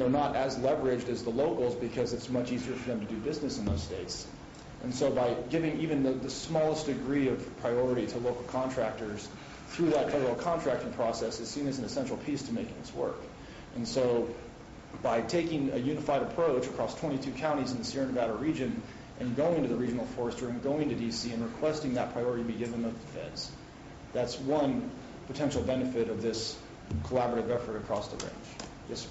they're not as leveraged as the locals because it's much easier for them to do business in those states. And so by giving even the smallest degree of priority to local contractors through that federal contracting process is seen as an essential piece to making this work. And so by taking a unified approach across 22 counties in the Sierra Nevada region and going to the regional forester and going to D.C. and requesting that priority be given to the feds, that's one potential benefit of this collaborative effort across the range. Yes, sir.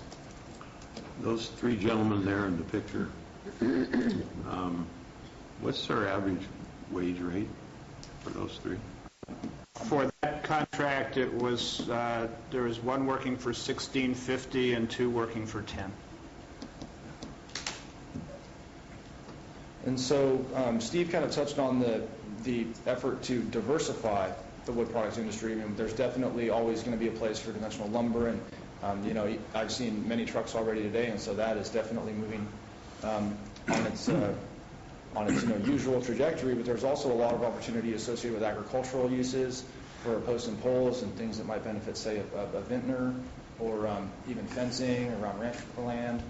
Those three gentlemen there in the picture, what's their average wage rate for those three? For that contract, it was there was one working for $16.50 and two working for $10. And so Steve kind of touched on the effort to diversify the wood products industry. I mean, there's definitely always going to be a place for dimensional lumber, and I've seen many trucks already today, and so that is definitely moving on its usual trajectory. But there's also a lot of opportunity associated with agricultural uses for posts and poles and things that might benefit, say, a vintner, or even fencing around ranch land.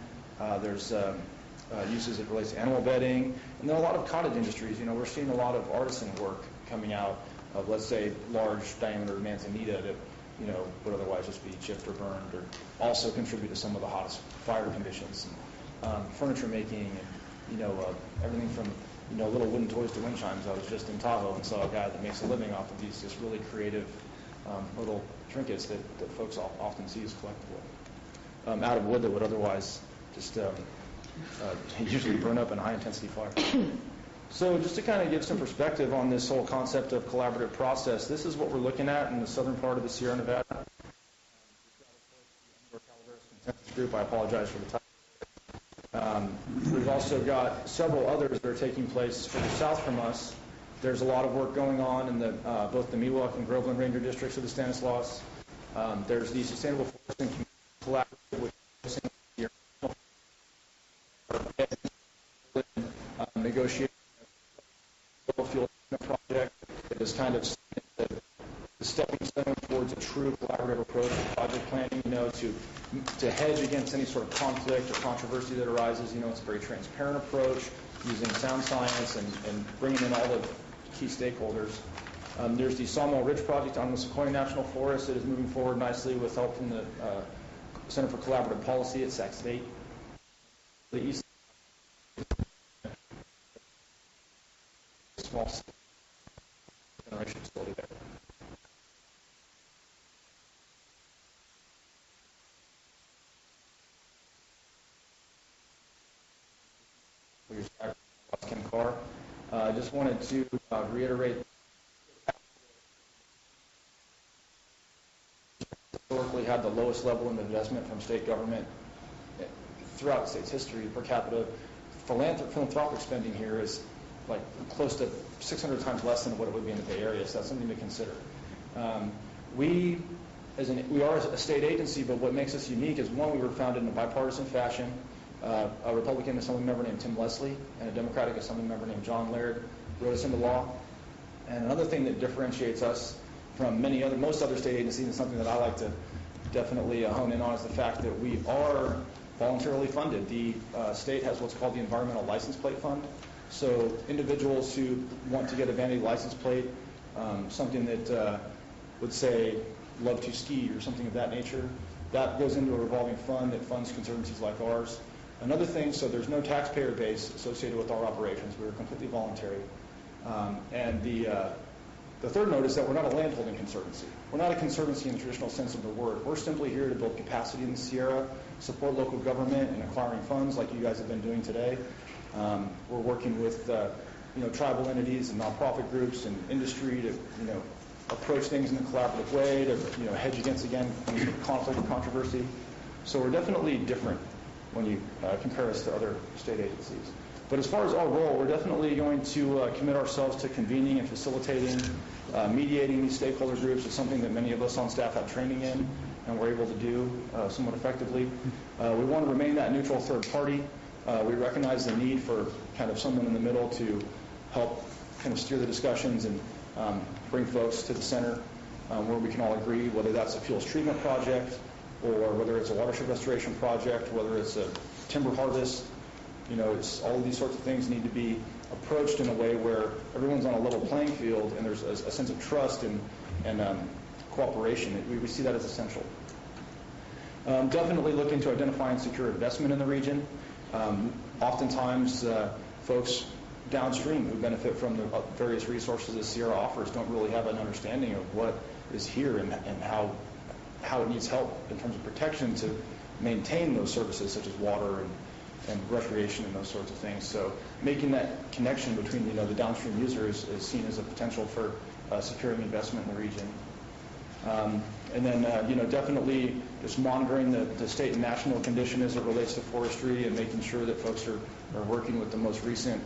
There's uses that relates to animal bedding, and then a lot of cottage industries. We're seeing a lot of artisan work coming out of, let's say, large diameter manzanita that would otherwise just be chipped or burned, or also contribute to some of the hottest fire conditions. And, furniture making, and everything from little wooden toys to wind chimes. I was just in Tahoe and saw a guy that makes a living off of these just really creative little trinkets that folks often see as collectible, out of wood that would otherwise just usually burn up in a high-intensity fire. So just to kind of give some perspective on this whole concept of collaborative process, this is what we're looking at in the southern part of the Sierra Nevada. Group. I apologize for the title. We've also got several others that are taking place further south from us. There's a lot of work going on in both the Miwok and Groveland Ranger districts of the Stanislaus. There's the Sustainable Foresting Collaborative, which is negotiating a fuel project that is kind of the stepping stone towards a true collaborative approach to project planning, to hedge against any sort of conflict or controversy that arises. It's a very transparent approach using sound science and bringing in all the key stakeholders. There's the Sawmill Ridge project on the Sequoia National Forest that is moving forward nicely with help from the Center for Collaborative Policy at Sac State. The East small generation facility there. I just wanted to reiterate historically had the lowest level of investment from state government throughout the state's history. Per capita philanthropic spending here is like close to 600 times less than what it would be in the Bay Area, so that's something to consider. We are a state agency, but what makes us unique is, one, we were founded in a bipartisan fashion. A Republican Assembly member named Tim Leslie and a Democratic Assembly member named John Laird wrote us into law. And another thing that differentiates us from most other state agencies, and something that I like to definitely hone in on, is the fact that we are voluntarily funded. The state has what's called the Environmental License Plate Fund. So individuals who want to get a vanity license plate, something that would say love to ski or something of that nature, that goes into a revolving fund that funds conservancies like ours. Another thing, so there's no taxpayer base associated with our operations. We're completely voluntary. And the third note is that we're not a landholding conservancy. We're not a conservancy in the traditional sense of the word. We're simply here to build capacity in the Sierra, support local government in acquiring funds like you guys have been doing today. We're working with tribal entities and nonprofit groups and industry to approach things in a collaborative way, to hedge against, again, any conflict or controversy. So we're definitely different when you compare us to other state agencies. But as far as our role, we're definitely going to commit ourselves to convening and facilitating, mediating these stakeholder groups. It's something that many of us on staff have training in and we're able to do somewhat effectively. We want to remain that neutral third party. We recognize the need for kind of someone in the middle to help kind of steer the discussions and bring folks to the center where we can all agree, whether that's a fuels treatment project or whether it's a watershed restoration project, whether it's a timber harvest, it's all of these sorts of things need to be approached in a way where everyone's on a level playing field and there's a sense of trust and cooperation. We see that as essential. Definitely look into identifying secure investment in the region. Oftentimes, folks downstream who benefit from the various resources that Sierra offers don't really have an understanding of what is here and how it needs help in terms of protection to maintain those services such as water and recreation and those sorts of things. So making that connection between the downstream users is seen as a potential for securing investment in the region. And then definitely just monitoring the state and national condition as it relates to forestry and making sure that folks are working with the most recent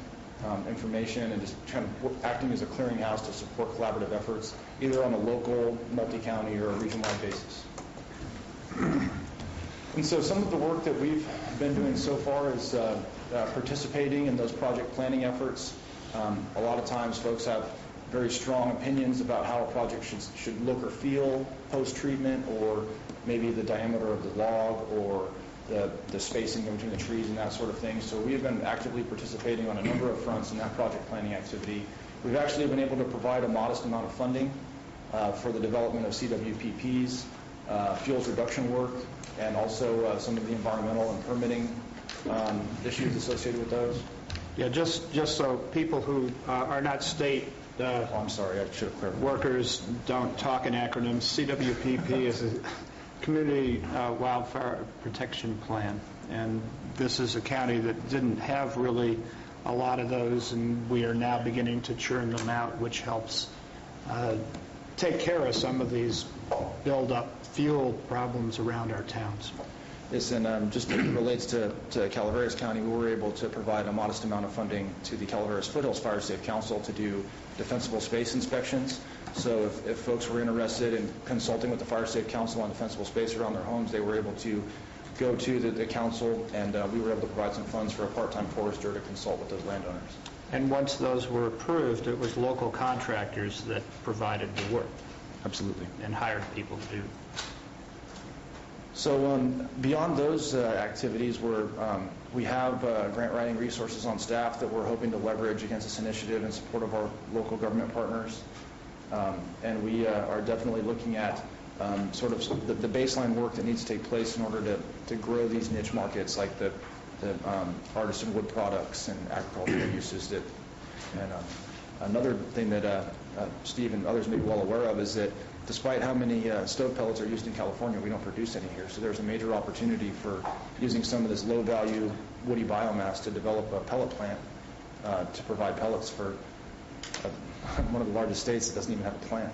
information and just kind of acting as a clearinghouse to support collaborative efforts, either on a local, multi-county, or a region-wide basis. And so some of the work that we've been doing so far is participating in those project planning efforts. A lot of times folks have very strong opinions about how a project should look or feel post-treatment, or maybe the diameter of the log, or the spacing between the trees and that sort of thing. So we have been actively participating on a number of fronts in that project planning activity. We've actually been able to provide a modest amount of funding for the development of CWPPs, fuels reduction work, and also some of the environmental and permitting issues associated with those. Yeah, just so people who are not state I'm sorry, I should have clarified. Workers don't talk in acronyms. CWPP is a Community Wildfire Protection Plan, and this is a county that didn't have really a lot of those, and we are now beginning to churn them out, which helps take care of some of these build-up fuel problems around our towns. Yes, and just as it relates to Calaveras County, we were able to provide a modest amount of funding to the Calaveras Foothills Fire Safe Council to do defensible space inspections. So if folks were interested in consulting with the Fire Safe Council on defensible space around their homes, they were able to go to the council, and we were able to provide some funds for a part-time forester to consult with those landowners. And once those were approved, it was local contractors that provided the work. Absolutely. And hired people to do. So beyond those activities, we have grant writing resources on staff that we're hoping to leverage against this initiative in support of our local government partners. And we are definitely looking at sort of the baseline work that needs to take place in order to grow these niche markets like the artisan wood products and agricultural uses. And another thing that Steve and others may be well aware of is that despite how many stove pellets are used in California, we don't produce any here. So there's a major opportunity for using some of this low-value woody biomass to develop a pellet plant to provide pellets for one of the largest states that doesn't even have a plant.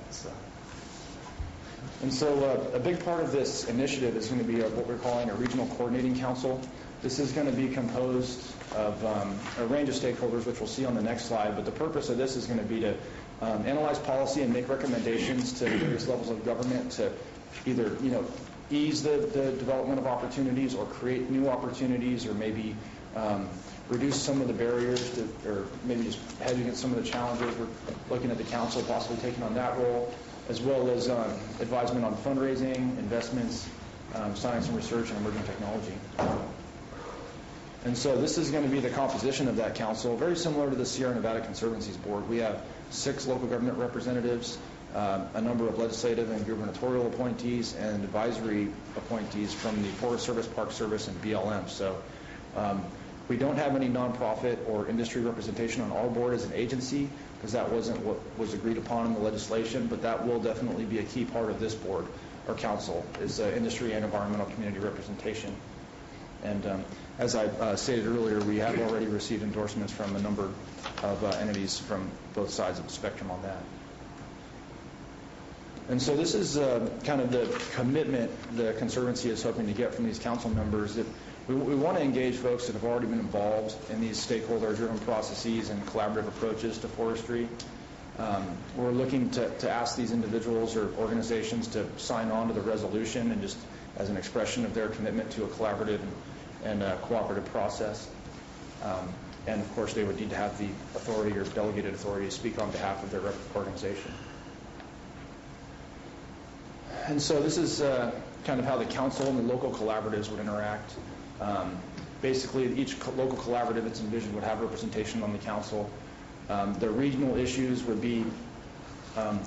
And so a big part of this initiative is going to be what we're calling a regional coordinating council. This is going to be composed of a range of stakeholders, which we'll see on the next slide. But the purpose of this is going to be to analyze policy and make recommendations to various levels of government to either ease the development of opportunities or create new opportunities, or maybe reduce some of the barriers or maybe just hedge against some of the challenges. We're looking at the council possibly taking on that role, as well as advisement on fundraising, investments, science and research, and emerging technology. And so this is going to be the composition of that council, very similar to the Sierra Nevada Conservancy's board. We have 6 local government representatives, a number of legislative and gubernatorial appointees, and advisory appointees from the Forest Service, Park Service, and BLM. So we don't have any nonprofit or industry representation on our board as an agency, because that wasn't what was agreed upon in the legislation, but that will definitely be a key part of this board, or council, is industry and environmental community representation. And as I stated earlier, we have already received endorsements from a number of entities from both sides of the spectrum on that. And so this is kind of the commitment the Conservancy is hoping to get from these council members. That we want to engage folks that have already been involved in these stakeholder-driven processes and collaborative approaches to forestry. We're looking to ask these individuals or organizations to sign on to the resolution, and just as an expression of their commitment to a collaborative and cooperative process. And of course, they would need to have the authority or delegated authority to speak on behalf of their organization. And so this is kind of how the council and the local collaboratives would interact. Basically, each local collaborative that's envisioned would have representation on the council. The regional issues would be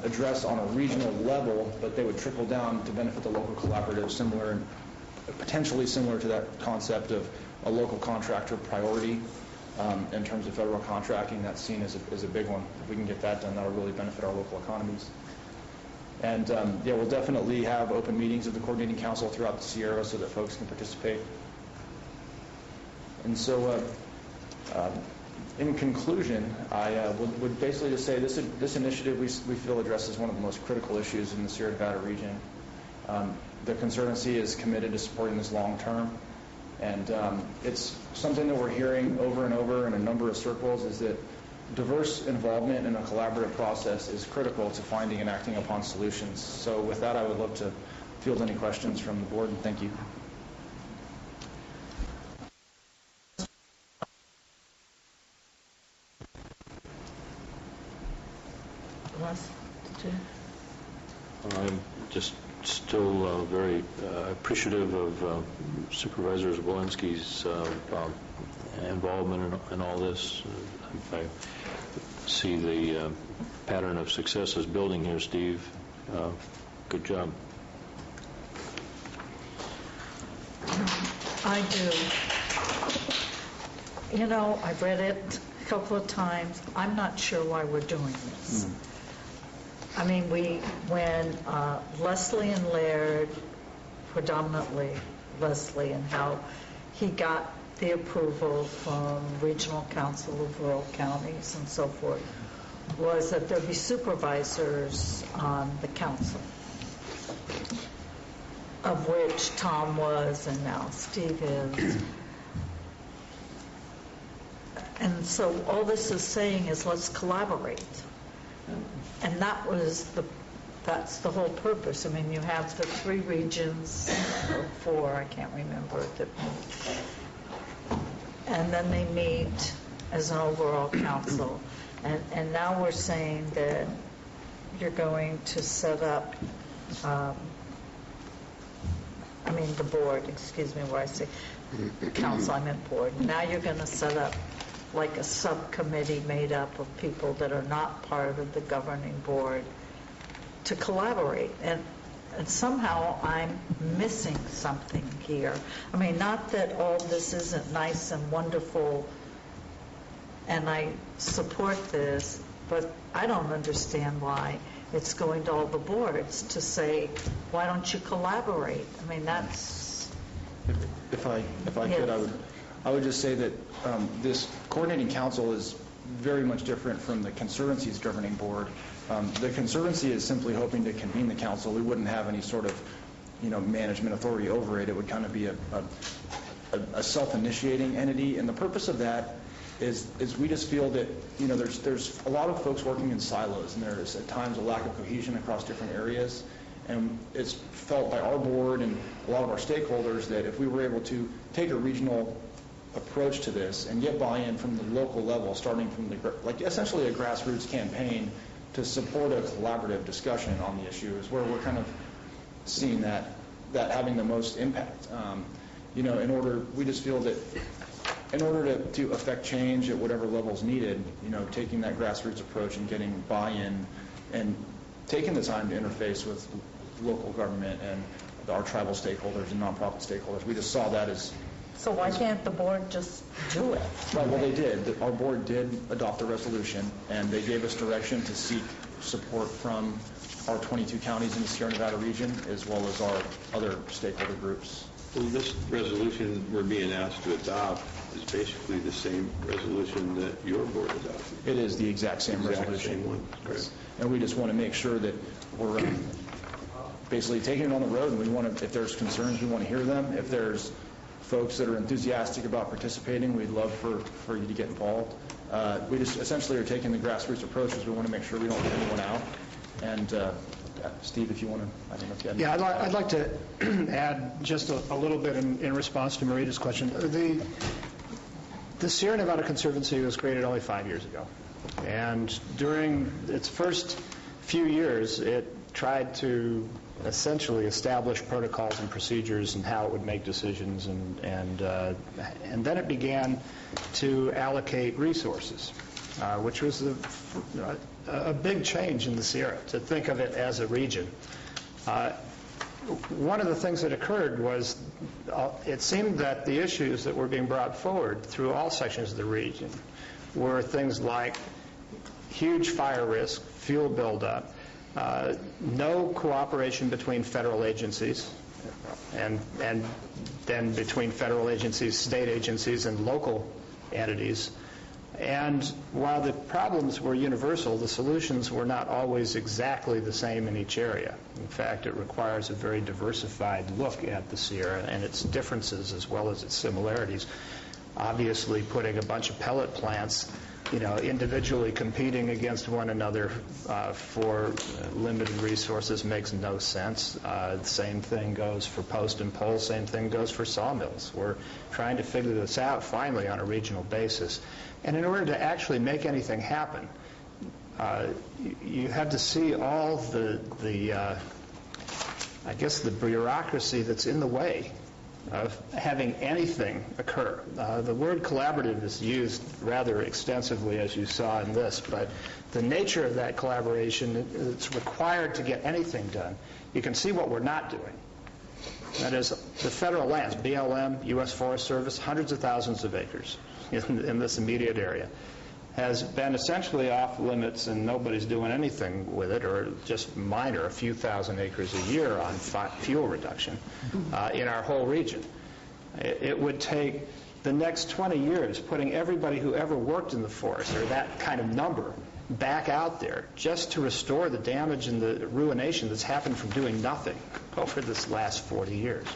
addressed on a regional level, but they would trickle down to benefit the local collaborative, potentially similar to that concept of a local contractor priority in terms of federal contracting. That's seen as a big one. If we can get that done, that'll really benefit our local economies. And yeah, we'll definitely have open meetings of the coordinating council throughout the Sierra so that folks can participate. And so in conclusion, I would basically just say this initiative we feel addresses one of the most critical issues in the Sierra Nevada region. The Conservancy is committed to supporting this long term, and it's something that we're hearing over and over in a number of circles, is that diverse involvement in a collaborative process is critical to finding and acting upon solutions. So with that, I would love to field any questions from the board, and thank you. I'm just still very appreciative of Supervisor Walensky's involvement in all this. I see the pattern of success is building here, Steve. Good job. I do. You know, I've read it a couple of times. I'm not sure why we're doing this. I mean, when Leslie and Laird, predominantly Leslie, and how he got the approval from Regional Council of Rural Counties and so forth, was that there be supervisors on the council, of which Tom was and now Steve is. And so all this is saying is let's collaborate. And that's the whole purpose. I mean, you have the 3 regions, or 4, I can't remember, that meet. And then they meet as an overall council. And now we're saying that you're going to set up, the board, excuse me, where I say council, I meant board. Now you're going to set up like a subcommittee made up of people that are not part of the governing board to collaborate. And somehow I'm missing something here. I mean, not that all this isn't nice and wonderful, and I support this, but I don't understand why it's going to all the boards to say, why don't you collaborate? I mean, that's... If I could, I would just say that this coordinating council is very much different from the Conservancy's governing board. The Conservancy is simply hoping to convene the council. We wouldn't have any sort of, management authority over it. It would kind of be a self-initiating entity, and the purpose of that is we just feel that there's a lot of folks working in silos, and there's at times a lack of cohesion across different areas. And it's felt by our board and a lot of our stakeholders that if we were able to take a regional approach to this and get buy-in from the local level, starting from essentially a grassroots campaign to support a collaborative discussion on the issue, is where we're kind of seeing that having the most impact. We just feel that in order to affect change at whatever level is needed, taking that grassroots approach and getting buy-in and taking the time to interface with local government and our tribal stakeholders and nonprofit stakeholders, we just saw that as... So why can't the board just do it? Right, well, they did. Our board did adopt a resolution, and they gave us direction to seek support from our 22 counties in the Sierra Nevada region, as well as our other stakeholder groups. Well, this resolution we're being asked to adopt is basically the same resolution that your board adopted. It is the exact same resolution. Same one. Great. And we just want to make sure that we're basically taking it on the road, and we want to, if there's concerns, we want to hear them. If there's folks that are enthusiastic about participating, we'd love for you to get involved. We just essentially are taking the grassroots approach because we want to make sure we don't leave anyone out. And Steve, if you want to, I don't know if you had... Yeah, I'd like to add just a little bit in response to Marita's question. The Sierra Nevada Conservancy was created only 5 years ago. And during its first few years, it tried to essentially establish protocols and procedures and how it would make decisions, and then it began to allocate resources, which was a big change in the Sierra, to think of it as a region. One of the things that occurred was it seemed that the issues that were being brought forward through all sections of the region were things like huge fire risk, fuel buildup, no cooperation between federal agencies, and then between federal agencies, state agencies, and local entities. And while the problems were universal, the solutions were not always exactly the same in each area. In fact, it requires a very diversified look at the Sierra and its differences as well as its similarities. Obviously, putting a bunch of pellet plants, individually competing against one another for limited resources makes no sense. The same thing goes for post and pole, same thing goes for sawmills. We're trying to figure this out finally on a regional basis. And in order to actually make anything happen, you have to see all the bureaucracy that's in the way of having anything occur. The word collaborative is used rather extensively, as you saw in this, but the nature of that collaboration, it's required to get anything done. You can see what we're not doing. That is, the federal lands, BLM, U.S. Forest Service, hundreds of thousands of acres in this immediate area, has been essentially off limits, and nobody's doing anything with it, or just minor, a few thousand acres a year on fuel reduction in our whole region. It would take the next 20 years putting everybody who ever worked in the forest, or that kind of number, back out there just to restore the damage and the ruination that's happened from doing nothing over this last 40 years.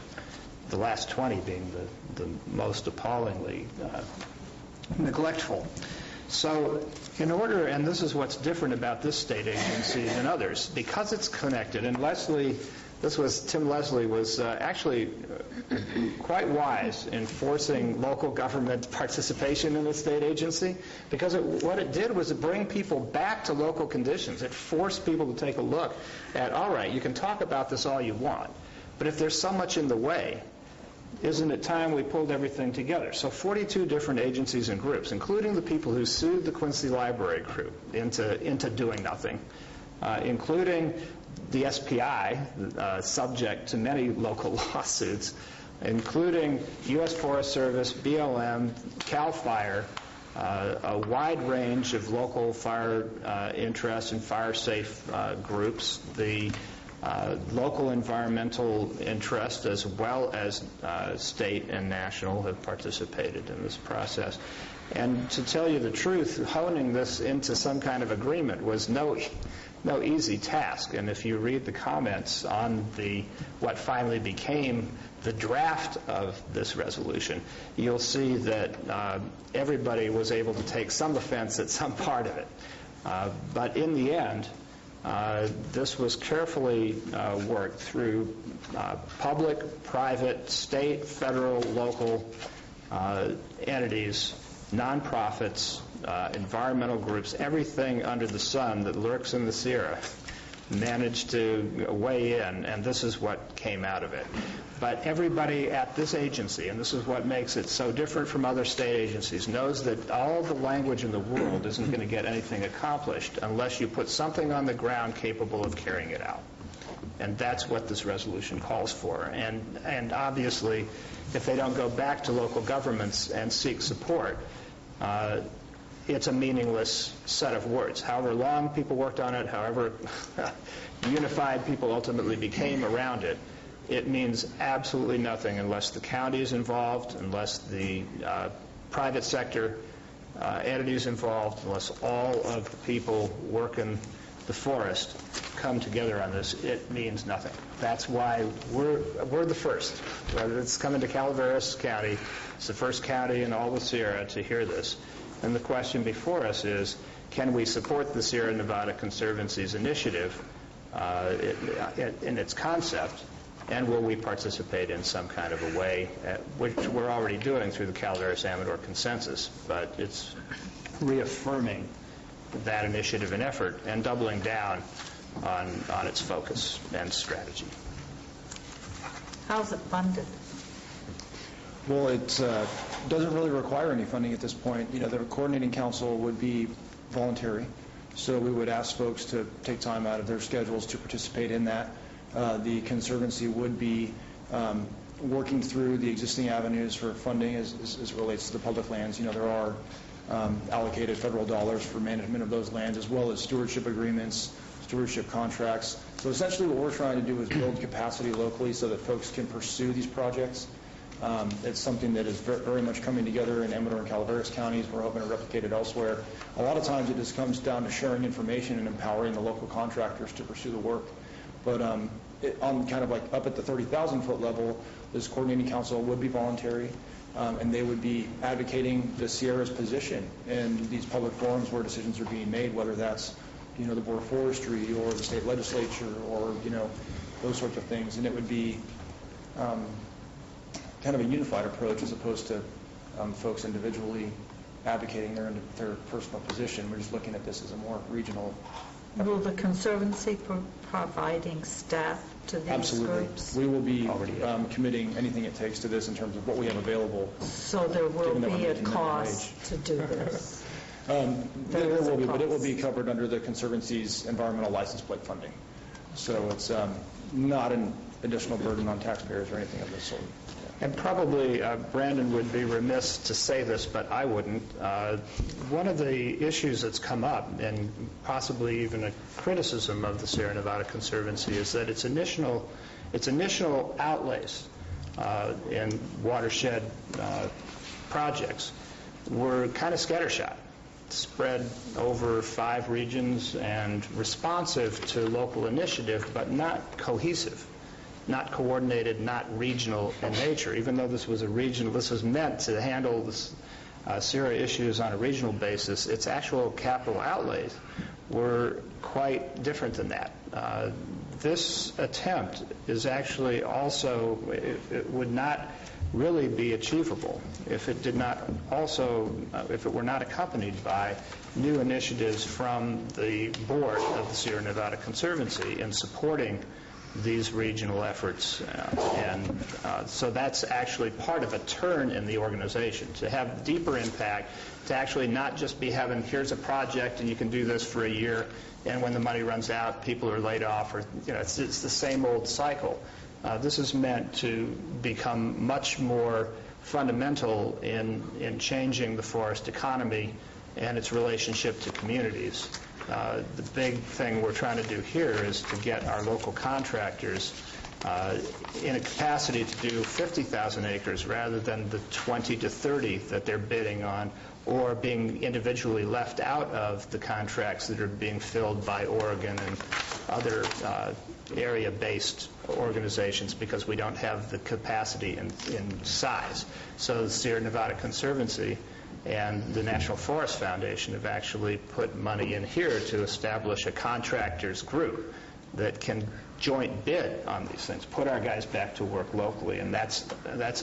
The last 20 being the most appallingly neglectful. So in order, and this is what's different about this state agency than others, because it's connected, and Tim Leslie was actually quite wise in forcing local government participation in the state agency, because what it did was it bring people back to local conditions. It forced people to take a look at, all right, you can talk about this all you want, but if there's so much in the way, isn't it time we pulled everything together? So 42 different agencies and groups, including the people who sued the Quincy Library Group into doing nothing, including the SPI, subject to many local lawsuits, including U.S. Forest Service, BLM, CAL FIRE, a wide range of local fire interest and fire safe groups, the local environmental interest as well as state and national have participated in this process. And to tell you the truth, honing this into some kind of agreement was no easy task. And if you read the comments on what finally became the draft of this resolution, you'll see that everybody was able to take some offense at some part of it. But in the end, this was carefully worked through public, private, state, federal, local entities, nonprofits, environmental groups, everything under the sun that lurks in the Sierra managed to weigh in, and this is what came out of it. But everybody at this agency, and this is what makes it so different from other state agencies, knows that all the language in the world isn't going to get anything accomplished unless you put something on the ground capable of carrying it out. And that's what this resolution calls for. And obviously, if they don't go back to local governments and seek support, it's a meaningless set of words. However long people worked on it, however unified people ultimately became around it, it means absolutely nothing unless the county is involved, unless the private sector entities involved, unless all of the people working the forest come together on this. It means nothing. That's why we're the first. Whether it's coming to Calaveras County, it's the first county in all the Sierra to hear this. And the question before us is, can we support the Sierra Nevada Conservancy's initiative in its concept, and will we participate in some kind of a way, which we're already doing through the Calaveras-Amador Consensus, but it's reaffirming that initiative and effort and doubling down on its focus and strategy. How's it funded? Well, it doesn't really require any funding at this point. You know, the coordinating council would be voluntary, so we would ask folks to take time out of their schedules to participate in that. The Conservancy would be working through the existing avenues for funding as it relates to the public lands. You know, there are allocated federal dollars for management of those lands, as well as stewardship agreements, stewardship contracts. So essentially what we're trying to do is build capacity locally so that folks can pursue these projects. It's something that is very much coming together in Amador and Calaveras counties. We're hoping to replicate it elsewhere. A lot of times it just comes down to sharing information and empowering the local contractors to pursue the work. But on kind of like up at the 30,000-foot level, this coordinating council would be voluntary, and they would be advocating the Sierra's position in these public forums where decisions are being made, whether that's, you know, the Board of Forestry or the state legislature or, you know, those sorts of things. And it would be kind of a unified approach as opposed to folks individually advocating their personal position. We're just looking at this as a more regional. Will the Conservancy providing staff to these Absolutely. groups? We will be committing anything it takes to this in terms of what we have available. So there will Given that we're be a making minimum cost to do this? There will be, but it will be covered under the Conservancy's environmental license plate funding. So it's not an additional burden on taxpayers or anything of this sort. And probably Brandon would be remiss to say this, but I wouldn't. One of the issues that's come up, and possibly even a criticism of the Sierra Nevada Conservancy, is that its initial outlays in watershed projects were kind of scattershot, spread over 5 regions and responsive to local initiative, but not cohesive, not coordinated, not regional in nature. Even though this was meant to handle the Sierra issues on a regional basis, its actual capital outlays were quite different than that. This attempt is actually also, it would not really be achievable if it were not accompanied by new initiatives from the board of the Sierra Nevada Conservancy in supporting these regional efforts. So that's actually part of a turn in the organization, to have deeper impact, to actually not just be having, here's a project and you can do this for a year, and when the money runs out, people are laid off, or it's the same old cycle. This is meant to become much more fundamental in changing the forest economy and its relationship to communities. The big thing we're trying to do here is to get our local contractors in a capacity to do 50,000 acres rather than the 20 to 30 that they're bidding on, or being individually left out of the contracts that are being filled by Oregon and other area-based organizations because we don't have the capacity in size. So the Sierra Nevada Conservancy and the National Forest Foundation have actually put money in here to establish a contractors group that can joint bid on these things, put our guys back to work locally, and that's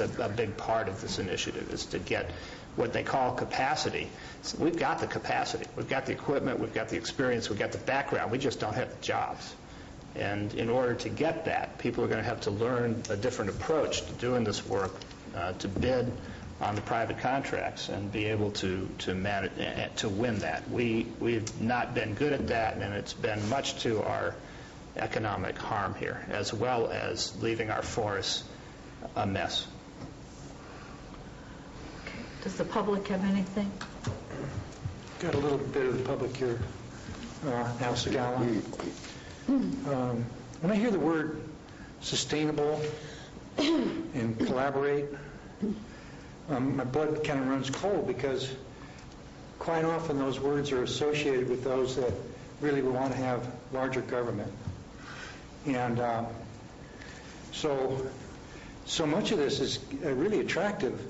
a big part of this initiative, is to get what they call capacity. So we've got the capacity, we've got the equipment, we've got the experience, we've got the background, we just don't have the jobs. And in order to get that, people are going to have to learn a different approach to doing this work, to bid on the private contracts and be able to manage, to win that. We've not been good at that, and it's been much to our economic harm here, as well as leaving our forests a mess. Does the public have anything? Got a little bit of the public here. Al Segala. When I hear the word sustainable and collaborate, my blood kind of runs cold, because quite often those words are associated with those that really want to have larger government. And so much of this is really attractive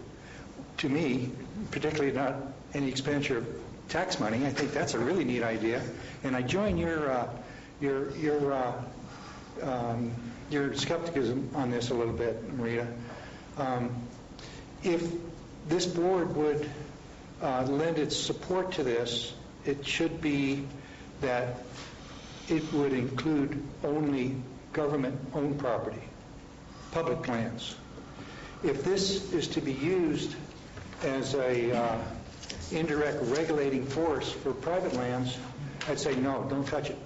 to me, particularly not any expenditure of tax money. I think that's a really neat idea. And I join your skepticism on this a little bit, Marita. If this board would lend its support to this, it should be that it would include only government-owned property, public lands. If this is to be used as a indirect regulating force for private lands, I'd say no, don't touch it.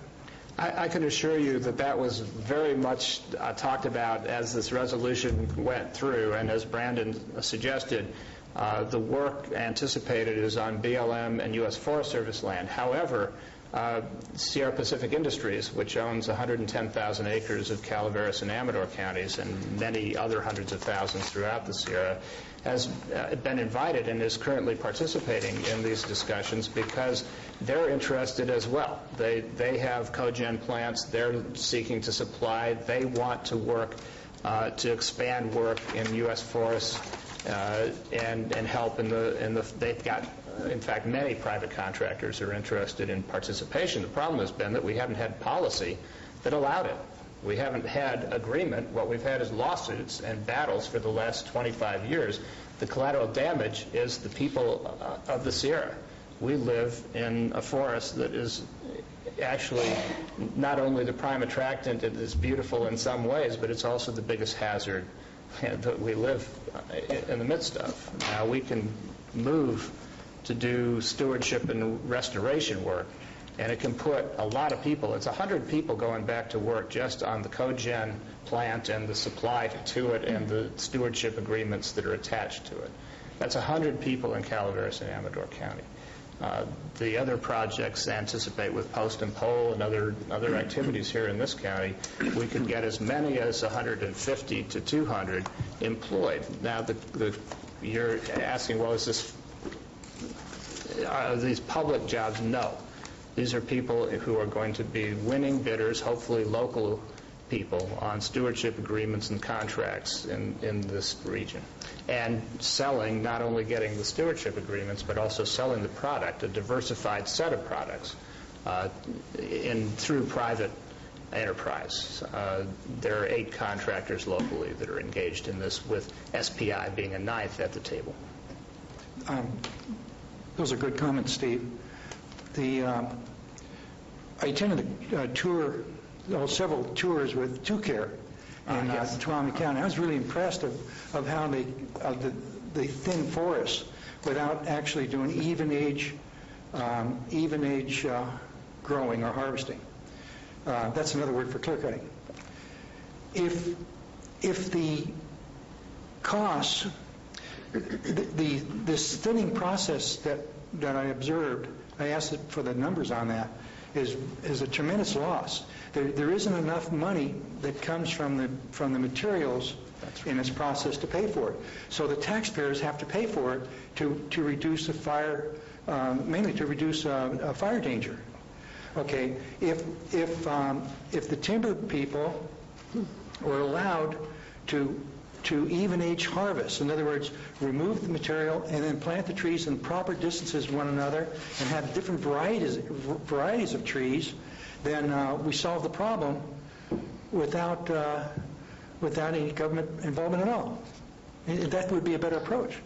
I can assure you that that was very much talked about as this resolution went through, and as Brandon suggested, the work anticipated is on BLM and U.S. Forest Service land. However, Sierra Pacific Industries, which owns 110,000 acres of Calaveras and Amador counties and many other hundreds of thousands throughout the Sierra, has been invited and is currently participating in these discussions because they're interested as well. They have cogen plants they're seeking to supply. They want to work to expand work in U.S. forests and help in the they've got, in fact, many private contractors are interested in participation. The problem has been that we haven't had policy that allowed it. We haven't had agreement. What we've had is lawsuits and battles for the last 25 years. The collateral damage is the people of the Sierra. We live in a forest that is actually not only the prime attractant, it is beautiful in some ways, but it's also the biggest hazard that we live in the midst of. Now, we can move to do stewardship and restoration work, and it can put a lot of people, it's 100 people going back to work just on the cogen plant and the supply to it and the stewardship agreements that are attached to it. That's 100 people in Calaveras and Amador County. The other projects anticipate with post and pole and other activities here in this county, we could get as many as 150 to 200 employed. Now, you're asking, well, are these public jobs? No. These are people who are going to be winning bidders, hopefully local people, on stewardship agreements and contracts in this region. And selling, not only getting the stewardship agreements, but also selling the product, a diversified set of products, through private enterprise. There are 8 contractors locally that are engaged in this, with SPI being a 9th at the table. Those are good comments, Steve. I attended a tour, several tours with TwoCare in Tuolumne County. I was really impressed of how the thin forests, without actually doing even age growing or harvesting. That's another word for clear cutting. If the costs, this thinning process that I observed, I asked for the numbers on that, is a tremendous loss. There isn't enough money that comes from the materials in this process to pay for it. So the taxpayers have to pay for it to reduce the fire, mainly to reduce fire danger. Okay, if the timber people were allowed to even age harvest, in other words, remove the material and then plant the trees in proper distances from one another and have different varieties of trees, then we solve the problem without any government involvement at all. That would be a better approach.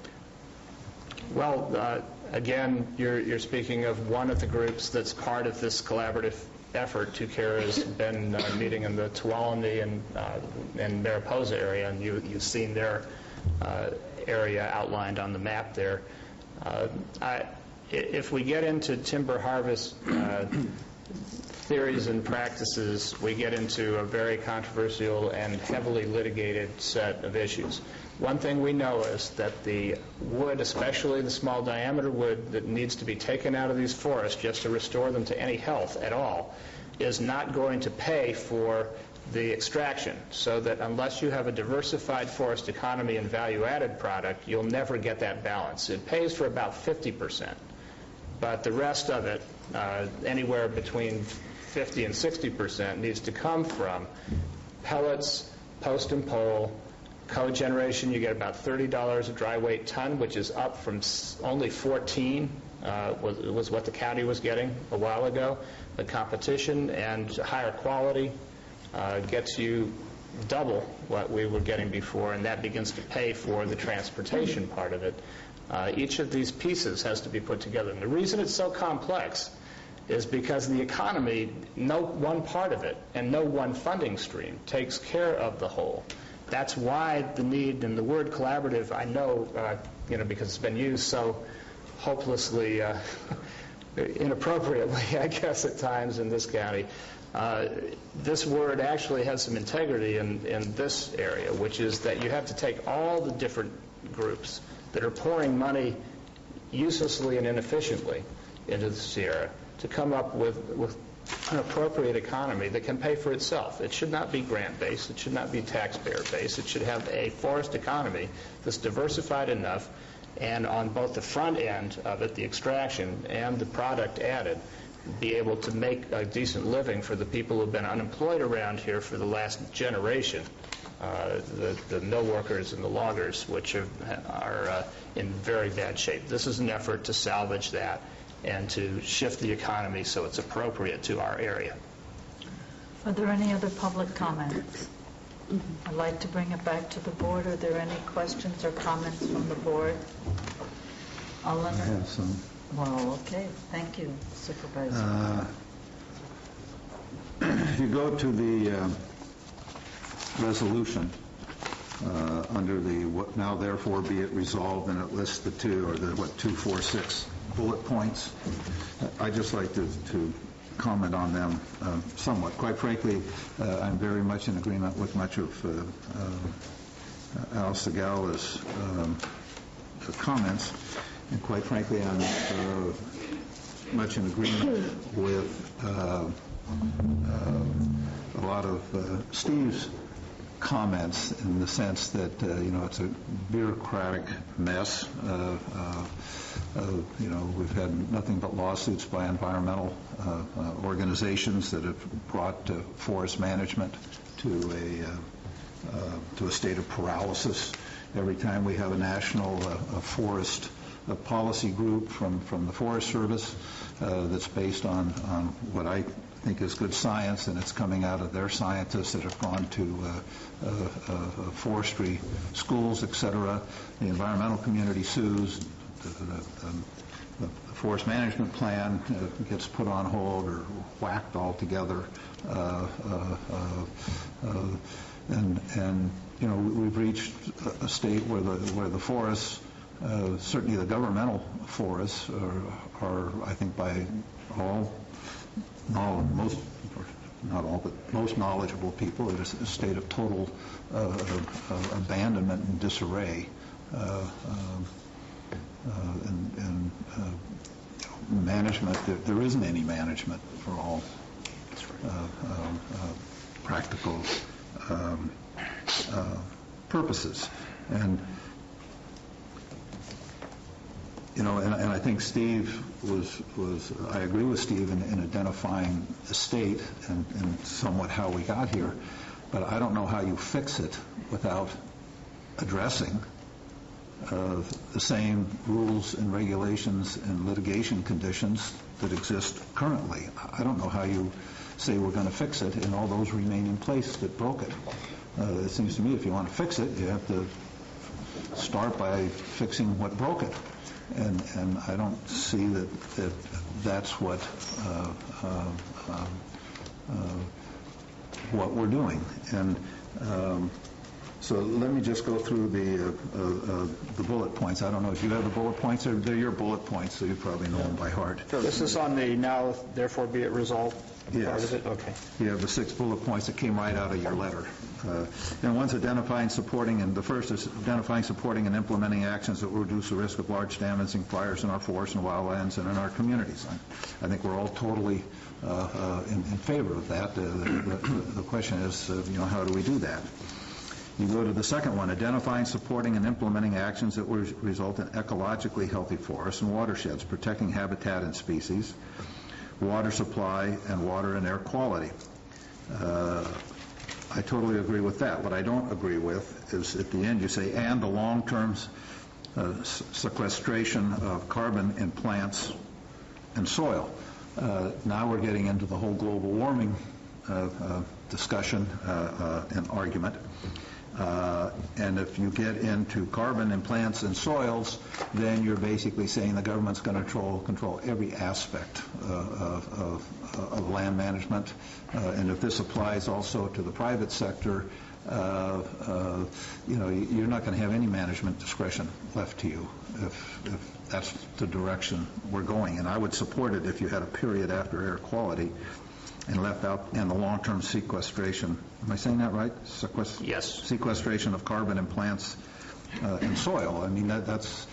Well, again, you're speaking of one of the groups that's part of this collaborative effort. TwoCare has been meeting in the Tuolumne and Mariposa area, and you've seen their area outlined on the map there. If we get into timber harvest theories and practices, we get into a very controversial and heavily litigated set of issues. One thing we know is that the wood, especially the small diameter wood that needs to be taken out of these forests just to restore them to any health at all, is not going to pay for the extraction, so that unless you have a diversified forest economy and value-added product, you'll never get that balance. It pays for about 50%, but the rest of it, anywhere between 50 and 60%, needs to come from pellets, post and pole, cogeneration. You get about $30 a dry weight ton, which is up from only 14 was what the county was getting a while ago. The competition and higher quality gets you double what we were getting before, and that begins to pay for the transportation part of it. Each of these pieces has to be put together. And the reason it's so complex is because the economy, no one part of it and no one funding stream takes care of the whole. That's why the need, and the word collaborative, I know, because it's been used so hopelessly inappropriately, I guess, at times in this county. This word actually has some integrity in this area, which is that you have to take all the different groups that are pouring money uselessly and inefficiently into the Sierra to come up with an appropriate economy that can pay for itself. It should not be grant-based. It should not be taxpayer-based. It should have a forest economy that's diversified enough, and on both the front end of it, the extraction, and the product added, be able to make a decent living for the people who have been unemployed around here for the last generation, the mill workers and the loggers, which are in very bad shape. This is an effort to salvage that and to shift the economy so it's appropriate to our area. Are there any other public comments? I'd like to bring it back to the board. Are there any questions or comments from the board? I have some. Well, okay. Thank you, Supervisor. If you go to the resolution under the what now therefore be it resolved, and it lists the 246 bullet points, I'd just like to comment on them somewhat. Quite frankly, I'm very much in agreement with much of Al Segala's comments, and quite frankly, I'm much in agreement with a lot of Steve's comments, in the sense that it's a bureaucratic mess. We've had nothing but lawsuits by environmental organizations that have brought forest management to a state of paralysis. Every time we have a national forest policy group from the Forest Service that's based on what I think is good science, and it's coming out of their scientists that have gone to forestry schools, etc. The environmental community sues. The forest management plan gets put on hold or whacked altogether. And we've reached a state where the forests, certainly the governmental forests, are I think by most, not all, but most knowledgeable people, it is a state of total abandonment and disarray. And management, there isn't any management for all practical purposes. And and I think Steve I agree with Steve in identifying the state and somewhat how we got here, but I don't know how you fix it without addressing the same rules and regulations and litigation conditions that exist currently. I don't know how you say we're going to fix it and all those remain in place that broke it. It seems to me if you want to fix it, you have to start by fixing what broke it. And I don't see that's what we're doing. And so let me just go through the bullet points. I don't know if you have the bullet points. They're your bullet points, so you probably know them by heart. This is on the now therefore be it resolved yes. part of it? Okay. You have the 6 bullet points that came right out of your letter. And one's identifying, supporting, and the first is identifying, supporting, and implementing actions that will reduce the risk of large damaging fires in our forests and wildlands and in our communities. I think we're all totally in favor of that. The question is, how do we do that? You go to the second one, identifying, supporting, and implementing actions that will result in ecologically healthy forests and watersheds, protecting habitat and species, water supply, and water and air quality. I totally agree with that. What I don't agree with is at the end you say, and the long-term sequestration of carbon in plants and soil. Now we're getting into the whole global warming discussion and argument. And if you get into carbon in plants and soils, then you're basically saying the government's going to control every aspect of land management. And if this applies also to the private sector, you're not going to have any management discretion left to you if that's the direction we're going. And I would support it if you had a period after air quality and left out and the long-term sequestration. Am I saying that right? Yes. Sequestration of carbon in plants and soil. I mean, that's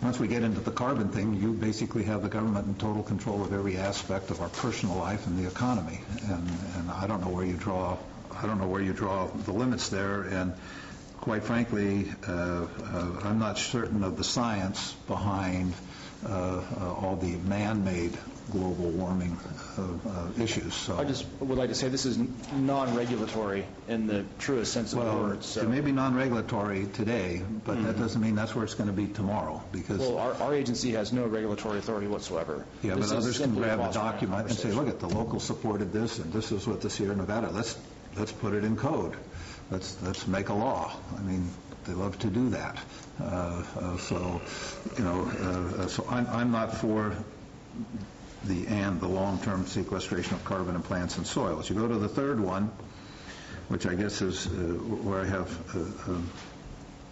once we get into the carbon thing, you basically have the government in total control of every aspect of our personal life and the economy. And I don't know where you draw. I don't know where you draw the limits there. And quite frankly, I'm not certain of the science behind all the man-made global warming issues. So I just would like to say this is non-regulatory in the truest sense of the word. So. It may be non-regulatory today, but that doesn't mean that's where it's going to be tomorrow. Because our agency has no regulatory authority whatsoever. Yeah, but others can grab a document and say, look, the local supported this, and this is what the Sierra Nevada. Let's put it in code. Let's make a law. I mean, they love to do that. So I'm not for the long-term sequestration of carbon in plants and soils. You go to the third one, which I guess is where I have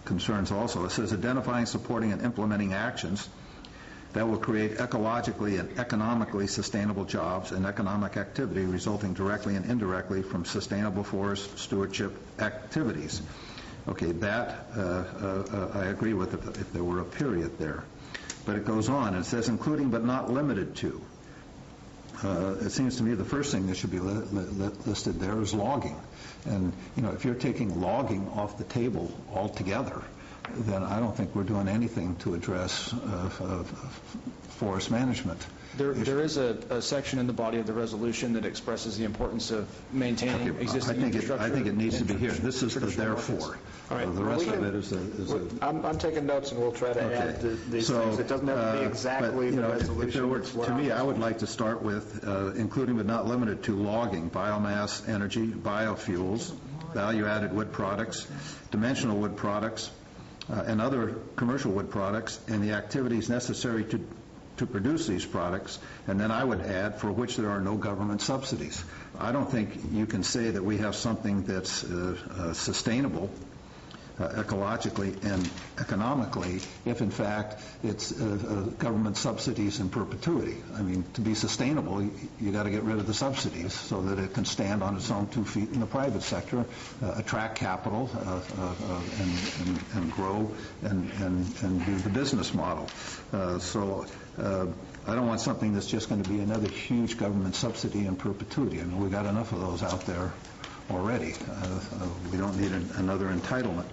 concerns also. It says identifying, supporting, and implementing actions that will create ecologically and economically sustainable jobs and economic activity resulting directly and indirectly from sustainable forest stewardship activities. Okay, that I agree with if there were a period there. But it goes on. It says including but not limited to. It seems to me the first thing that should be listed there is logging. And, if you're taking logging off the table altogether, then I don't think we're doing anything to address forest management. There is a section in the body of the resolution that expresses the importance of maintaining existing infrastructure. I think it needs to be here. This is the therefore. All right. The rest of it is I'm taking notes, and we'll try to add these things. It doesn't have to be exactly the resolution. If there were, to me, I would like to start with including but not limited to logging, biomass, energy, biofuels, value-added wood products, dimensional wood products, and other commercial wood products, and the activities necessary to produce these products, and then I would add for which there are no government subsidies. I don't think you can say that we have something that's sustainable ecologically and economically if, in fact, it's government subsidies in perpetuity. I mean, to be sustainable, you got to get rid of the subsidies so that it can stand on its own 2 feet in the private sector, attract capital, and grow and do the business model. So I don't want something that's just going to be another huge government subsidy in perpetuity. I mean, we've got enough of those out there already. We don't need another entitlement.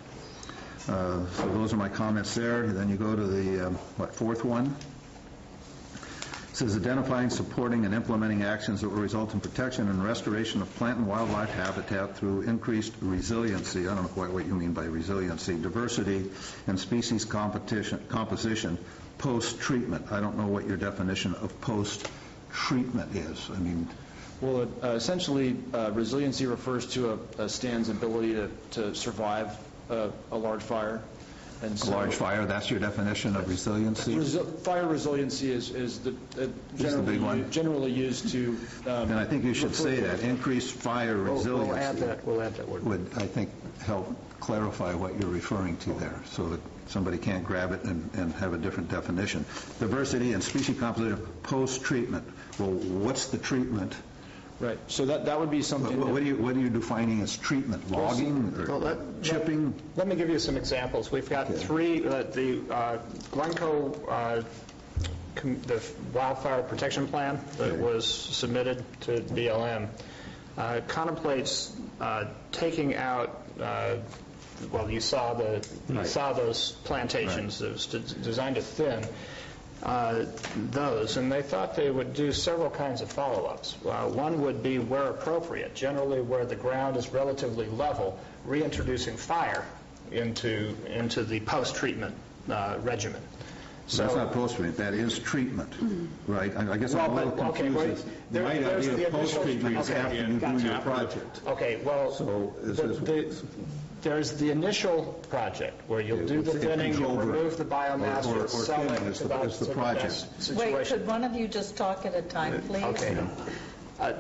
So those are my comments there. Then you go to the, fourth one? It says identifying, supporting, and implementing actions that will result in protection and restoration of plant and wildlife habitat through increased resiliency. I don't know quite what you mean by resiliency. Diversity and species composition post-treatment. I don't know what your definition of post-treatment is. I mean... Well, essentially, resiliency refers to a stand's ability to survive a large fire. And so, a large fire, that's your definition of resiliency? Fire resiliency is the generally used to... and I think you should say that. Increased fire resiliency. We'll add that word. Would, I think, help clarify what you're referring to there so that somebody can't grab it and have a different definition. Diversity and species composition post-treatment. Well, what's the treatment? Right. So that would be something... What are you defining as treatment? Logging or chipping? Let me give you some examples. We've got three, the Glencoe, the wildfire protection plan that was submitted to BLM contemplates taking out, well, you saw those plantations. It was designed to thin those, and they thought they would do several kinds of follow-ups. One would be where appropriate, generally where the ground is relatively level, reintroducing fire into the post-treatment regimen. So that's not post-treatment, that is treatment, right? I guess I'm a little confused. The right idea of post-treatment is after you do your project. Okay, well, so There's the initial project, where you'll do the With thinning, you'll control remove the biomass, or you'll sell it. thinning is the project. Wait, Situation. could one of you just talk at a time, please? Okay.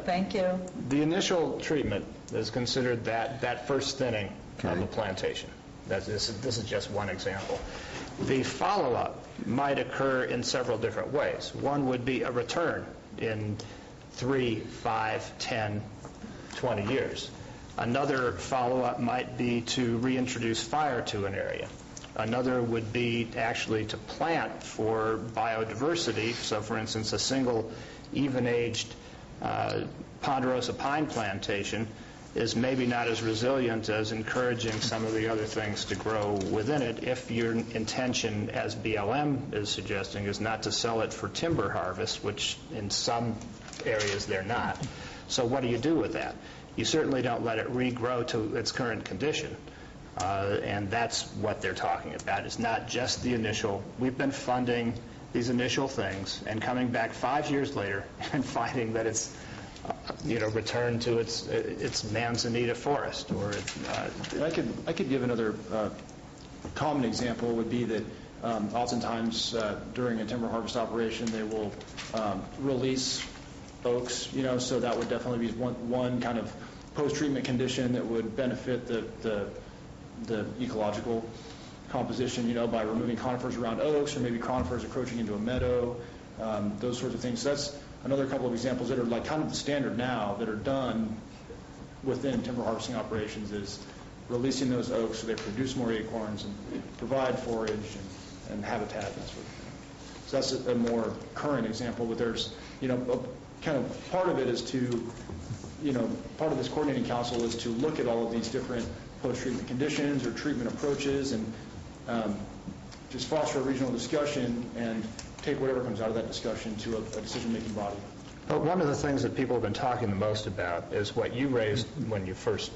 Thank you. The initial treatment is considered that first thinning of Okay. a plantation. This is just one example. The follow-up might occur in several different ways. One would be a return in 3, 5, 10, 20 years. Another follow-up might be to reintroduce fire to an area. Another would be actually to plant for biodiversity. So, for instance, a single even-aged ponderosa pine plantation is maybe not as resilient as encouraging some of the other things to grow within it if your intention, as BLM is suggesting, is not to sell it for timber harvest, which in some areas they're not. So what do you do with that? You certainly don't let it regrow to its current condition. And that's what they're talking about. It's not just the initial. We've been funding these initial things and coming back 5 years later and finding that it's returned to its manzanita forest. Or I could give another common example would be that oftentimes during a timber harvest operation they will release oaks, so that would definitely be one kind of post-treatment condition that would benefit the ecological composition, by removing conifers around oaks or maybe conifers encroaching into a meadow, those sorts of things. So that's another couple of examples that are like kind of the standard now that are done within timber harvesting operations is releasing those oaks so they produce more acorns and provide forage and habitat and that sort of thing. So that's a more current example, but there's, kind of part of it is to, part of this coordinating council is to look at all of these different post-treatment conditions or treatment approaches and just foster a regional discussion and take whatever comes out of that discussion to a decision-making body. But one of the things that people have been talking the most about is what you raised when you first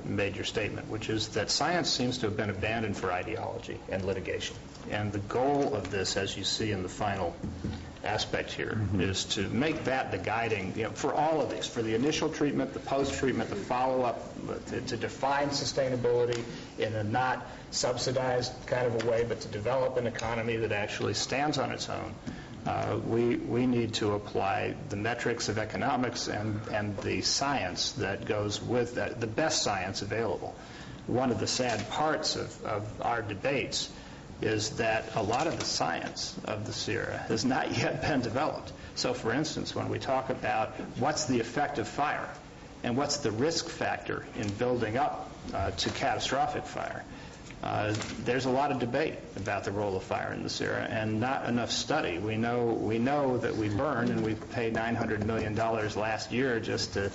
made your statement, which is that science seems to have been abandoned for ideology and litigation. And the goal of this, as you see in the final aspect here, is to make that the guiding, for all of these, for the initial treatment, the post-treatment, the follow-up, to define sustainability in a not subsidized kind of a way, but to develop an economy that actually stands on its own. We need to apply the metrics of economics and the science that goes with that, the best science available. One of the sad parts of our debates is that a lot of the science of the Sierra has not yet been developed. So, for instance, when we talk about what's the effect of fire and what's the risk factor in building up to catastrophic fire, there's a lot of debate about the role of fire in the Sierra and not enough study. We know that we burn, and we paid $900 million last year just to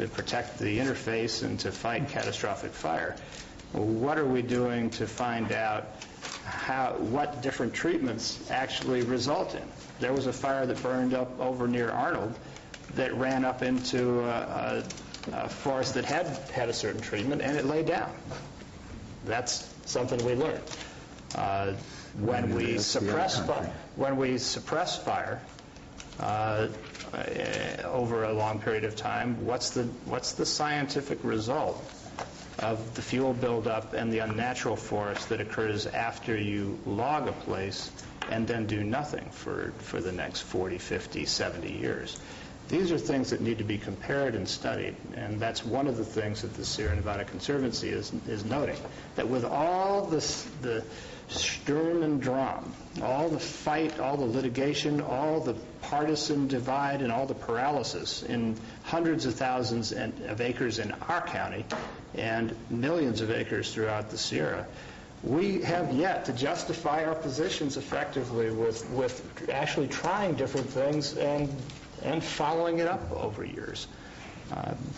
protect the interface and to fight catastrophic fire. Well, what are we doing to find out what different treatments actually result in? There was a fire that burned up over near Arnold that ran up into a forest that had a certain treatment, and it lay down. That's something we learned. When we suppress fire over a long period of time, what's the scientific result of the fuel buildup and the unnatural forest that occurs after you log a place and then do nothing for the next 40, 50, 70 years? These are things that need to be compared and studied, and that's one of the things that the Sierra Nevada Conservancy is noting, that with all the Sturm und Drang, all the fight, all the litigation, all the partisan divide, and all the paralysis in hundreds of thousands of acres in our county and millions of acres throughout the Sierra, we have yet to justify our positions effectively with actually trying different things and following it up over years.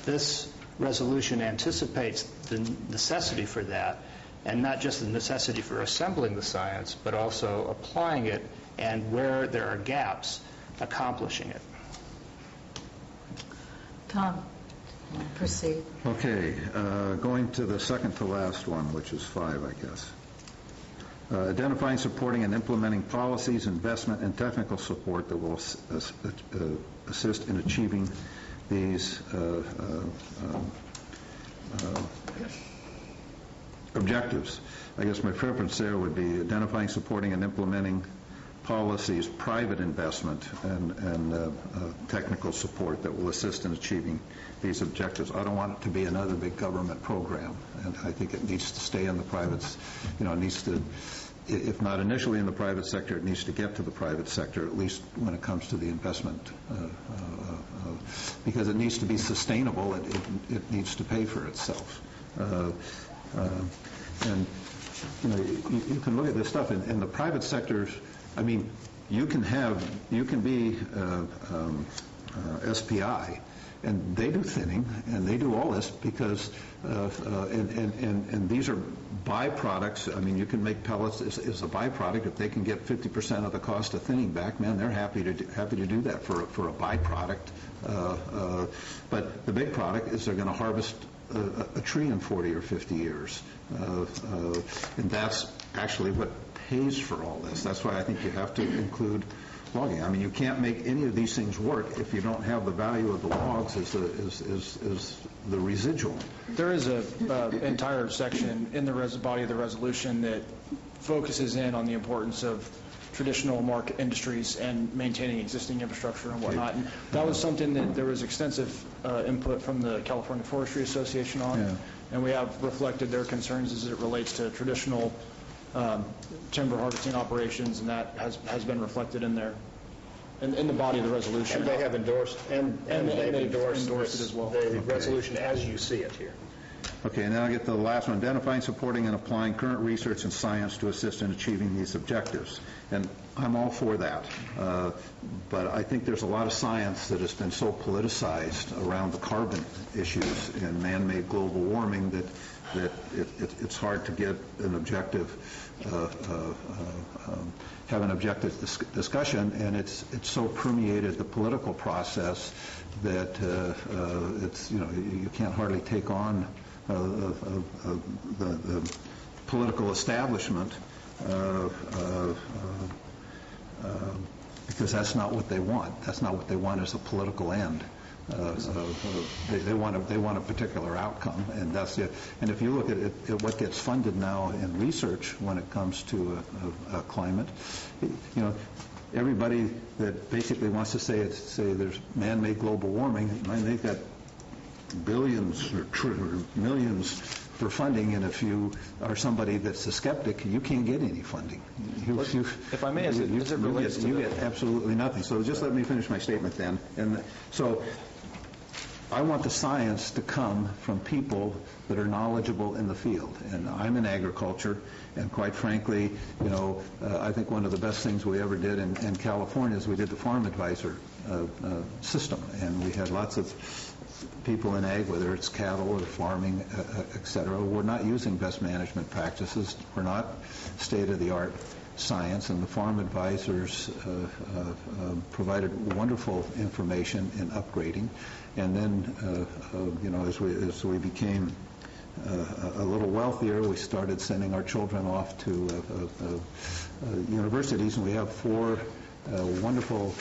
This resolution anticipates the necessity for that, and not just the necessity for assembling the science, but also applying it, and where there are gaps, accomplishing it. Tom, proceed. Okay, going to the second to last one, which is 5, I guess. Identifying, supporting, and implementing policies, investment, and technical support that will assist in achieving these objectives. I guess my preference there would be identifying, supporting, and implementing policies, private investment, and technical support that will assist in achieving these objectives. I don't want it to be another big government program, and I think it needs to stay in the private, it needs to, if not initially in the private sector, it needs to get to the private sector, at least when it comes to the investment, because it needs to be sustainable. It needs to pay for itself. And you can look at this stuff in the private sectors. I mean, you can be SPI, and they do thinning, and they do all this because, and these are byproducts. I mean, you can make pellets as a byproduct. If they can get 50% of the cost of thinning back, man, they're happy to do that for a byproduct. But the big product is they're going to harvest a tree in 40 or 50 years, and that's actually what pays for all this. That's why I think you have to include logging. I mean, you can't make any of these things work if you don't have the value of the logs as the residual. There is an entire section in the body of the resolution that focuses in on the importance of traditional market industries and maintaining existing infrastructure and whatnot. And that was something that there was extensive input from the California Forestry Association on, and we have reflected their concerns as it relates to traditional timber harvesting operations, and that has been reflected in there, in the body of the resolution. And they have endorsed, and they've endorsed it as well. The resolution as you see it here. Okay, and then I'll get to the last one, identifying, supporting, and applying current research and science to assist in achieving these objectives. And I'm all for that. But I think there's a lot of science that has been so politicized around the carbon issues and man-made global warming that it's hard to get an objective, have an objective discussion, and it's so permeated the political process that it's, you can't hardly take on the political establishment because that's not what they want. That's not what they want as a political end. They want a particular outcome, and that's it. And if you look at what gets funded now in research when it comes to climate, everybody that basically wants to say there's man-made global warming, they've got billions or millions for funding, and if you are somebody that's a skeptic, you can't get any funding. If I may, as it relates to you get absolutely nothing. So just let me finish my statement then. And so I want the science to come from people that are knowledgeable in the field. And I'm in agriculture, and quite frankly, I think one of the best things we ever did in California is we did the farm advisor system, and we had lots of people in ag, whether it's cattle or farming, et cetera. We're not using best management practices. We're not state-of-the-art science, and the farm advisors provided wonderful information in upgrading. And then, as we became a little wealthier, we started sending our children off to universities, and we have 4 wonderful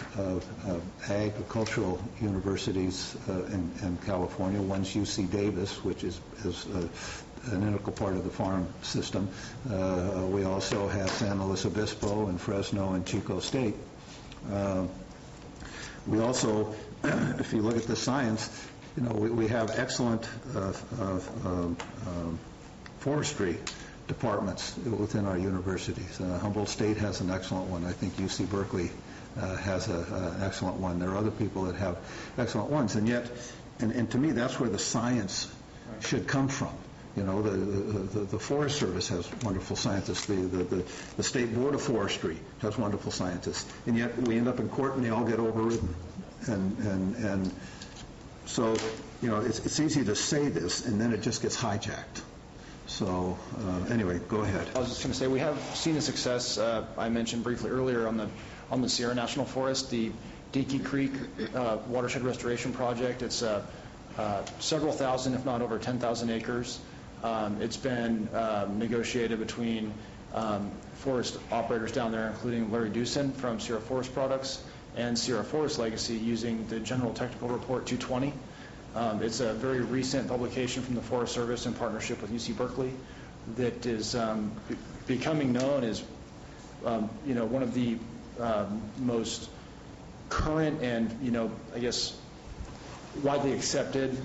agricultural universities in California. One's UC Davis, which is an integral part of the farm system. We also have San Luis Obispo and Fresno and Chico State. We also, if you look at the science, we have excellent forestry departments within our universities. Humboldt State has an excellent one. I think UC Berkeley has an excellent one. There are other people that have excellent ones. And yet, and to me, that's where the science should come from. The Forest Service has wonderful scientists. The State Board of Forestry has wonderful scientists. And yet we end up in court and they all get overridden. And so, it's easy to say this, and then it just gets hijacked. So anyway, go ahead. I was just going to say, we have seen the success I mentioned briefly earlier on the Sierra National Forest, the Dickey Creek Watershed Restoration Project. It's several thousand, if not over 10,000 acres. It's been negotiated between forest operators down there, including Larry Dewson from Sierra Forest Products and Sierra Forest Legacy, using the General Technical Report 220. It's a very recent publication from the Forest Service in partnership with UC Berkeley, that is becoming known as, one of the most current and, I guess, widely accepted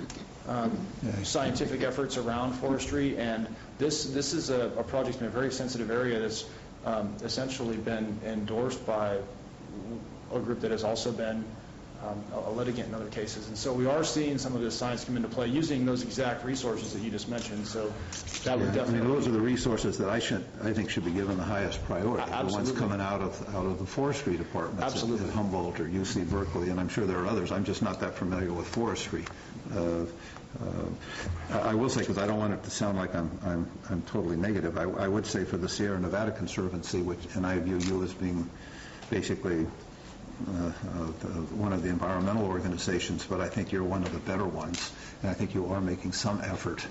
scientific efforts around forestry. And this is a project in a very sensitive area that's essentially been endorsed by a group that has also been a litigant in other cases. And so we are seeing some of this science come into play using those exact resources that you just mentioned. So that would definitely... those are the resources that I think should be given the highest priority. Absolutely. The ones coming out of the forestry departments Absolutely. at Humboldt or UC Berkeley, and I'm sure there are others. I'm just not that familiar with forestry. I will say, because I don't want it to sound like I'm totally negative, I would say for the Sierra Nevada Conservancy, and I view you as being basically one of the environmental organizations, but I think you're one of the better ones, and I think you are making some effort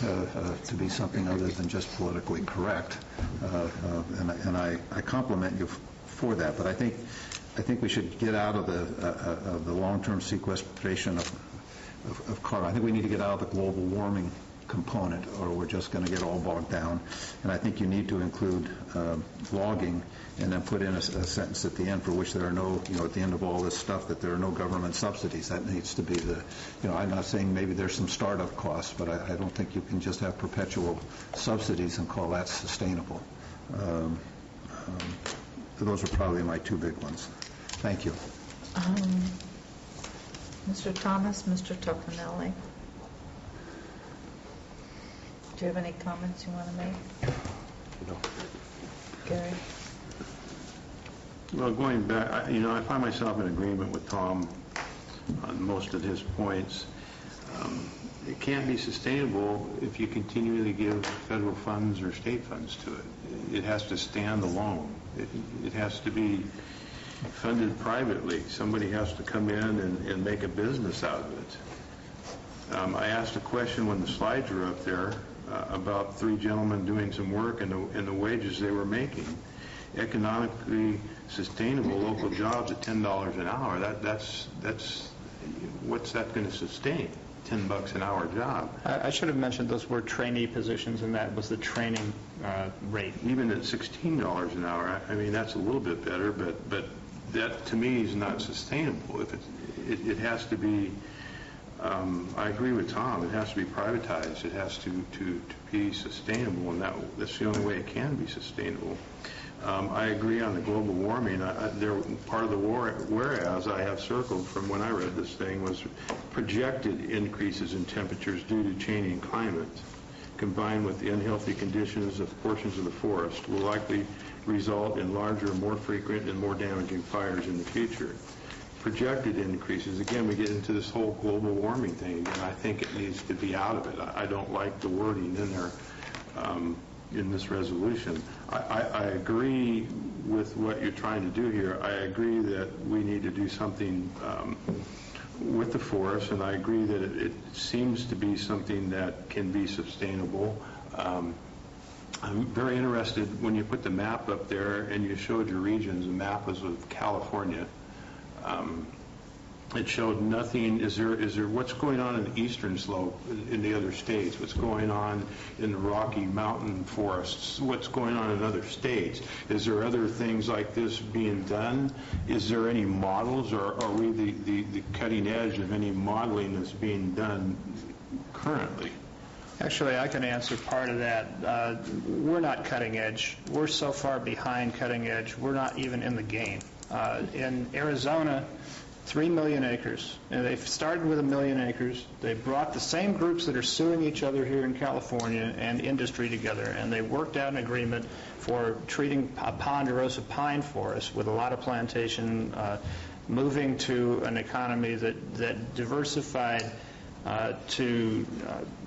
to be something other than just politically correct, and I compliment you for that. But I think we should get out of the long-term sequestration of carbon. I think we need to get out of the global warming component, or we're just going to get all bogged down. And I think you need to include logging, and then put in a sentence at the end for which there are no, at the end of all this stuff, that there are no government subsidies. That needs to be the, I'm not saying maybe there's some startup costs, but I don't think you can just have perpetual subsidies and call that sustainable. Those are probably my two big ones. Thank you. Mr. Thomas, Mr. Tuffanelli. Do you have any comments you want to make? No. Gary? Well, going back, I find myself in agreement with Tom on most of his points. It can't be sustainable if you continually give federal funds or state funds to it. It has to stand alone. It has to be funded privately. Somebody has to come in and make a business out of it. I asked a question when the slides were up there about three gentlemen doing some work and the wages they were making. Economically sustainable local jobs at $10 an hour, that's what's that going to sustain? $10 an hour job. I should have mentioned those were trainee positions, and that was the training rate. Even at $16 an hour, I mean, that's a little bit better, but that to me is not sustainable. If it has to be, I agree with Tom, it has to be privatized. It has to be sustainable, and that's the only way it can be sustainable. I agree on the global warming. Part of the whereas I have circled from when I read this thing was projected increases in temperatures due to changing climate, combined with the unhealthy conditions of portions of the forest, will likely result in larger, more frequent, and more damaging fires in the future. Projected increases, again, we get into this whole global warming thing, and I think it needs to be out of it. I don't like the wording in there in this resolution. I agree with what you're trying to do here. I agree that we need to do something with the forest, and I agree that it seems to be something that can be sustainable. I'm very interested when you put the map up there and you showed your regions. The map was of California. It showed nothing. Is there what's going on in the eastern slope in the other states? What's going on in the Rocky Mountain forests? What's going on in other states? Is there other things like this being done? Is there any models, or are we the cutting edge of any modeling that's being done currently? Actually, I can answer part of that. We're not cutting edge. We're so far behind cutting edge, we're not even in the game. In Arizona, 3 million acres, and they've started with 1 million acres. They brought the same groups that are suing each other here in California and industry together, and they worked out an agreement for treating a ponderosa pine forest with a lot of plantation, moving to an economy that diversified to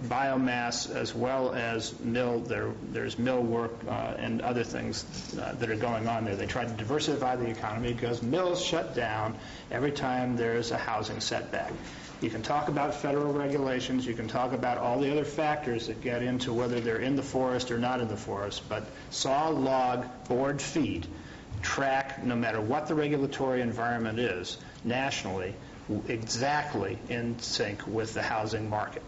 biomass as well as mill. There's mill work and other things that are going on there. They tried to diversify the economy because mills shut down every time there's a housing setback. You can talk about federal regulations, you can talk about all the other factors that get into whether they're in the forest or not in the forest, but saw, log, board, feed, track, no matter what the regulatory environment is nationally, exactly in sync with the housing market.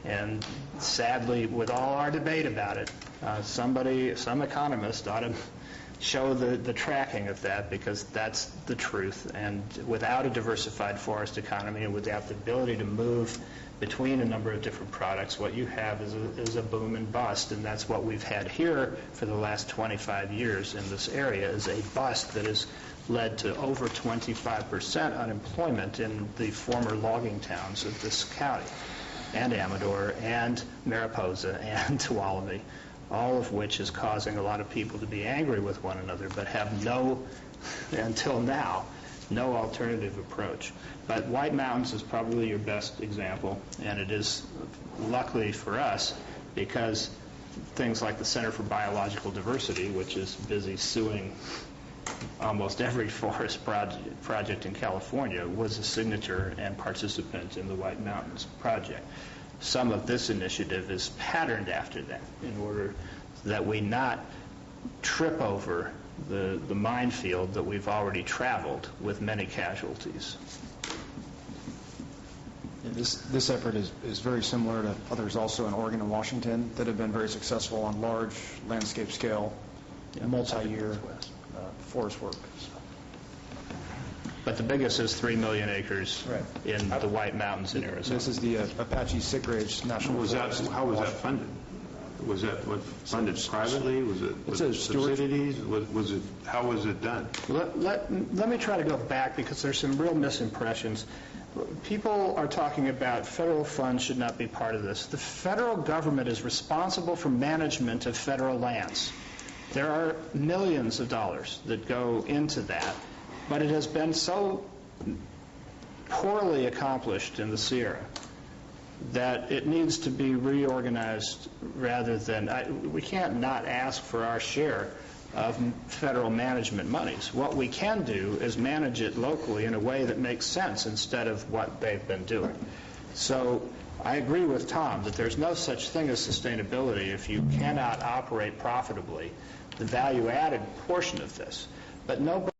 And sadly, with all our debate about it, Some economist ought to show the tracking of that, because that's the truth. And without a diversified forest economy and without the ability to move between a number of different products, what you have is a boom and bust, and that's what we've had here for the last 25 years in this area, is a bust that has led to over 25% unemployment in the former logging towns of this county, and Amador, and Mariposa, and Tuolumne, all of which is causing a lot of people to be angry with one another, but have no, until now, no alternative approach. But White Mountains is probably your best example, and it is, luckily for us, because things like the Center for Biological Diversity, which is busy suing almost every forest project in California, was a signature and participant in the White Mountains project. Some of this initiative is patterned after that, in order that we not trip over the minefield that we've already traveled with many casualties. This effort is very similar to others also in Oregon and Washington that have been very successful on large landscape scale, multi-year forest work. But the biggest is 3 million acres Right. in the White Mountains in Arizona. This is the Apache Sitgreaves National Forest. How was that funded? Was that funded privately? Was it It's a subsidies? How was it done? Let me try to go back, because there's some real misimpressions. People are talking about federal funds should not be part of this. The federal government is responsible for management of federal lands. There are millions of dollars that go into that, but it has been so poorly accomplished in the Sierra that it needs to be reorganized rather than, we can't not ask for our share of federal management monies. What we can do is manage it locally in a way that makes sense instead of what they've been doing. So I agree with Tom that there's no such thing as sustainability if you cannot operate profitably the value-added portion of this. But nobody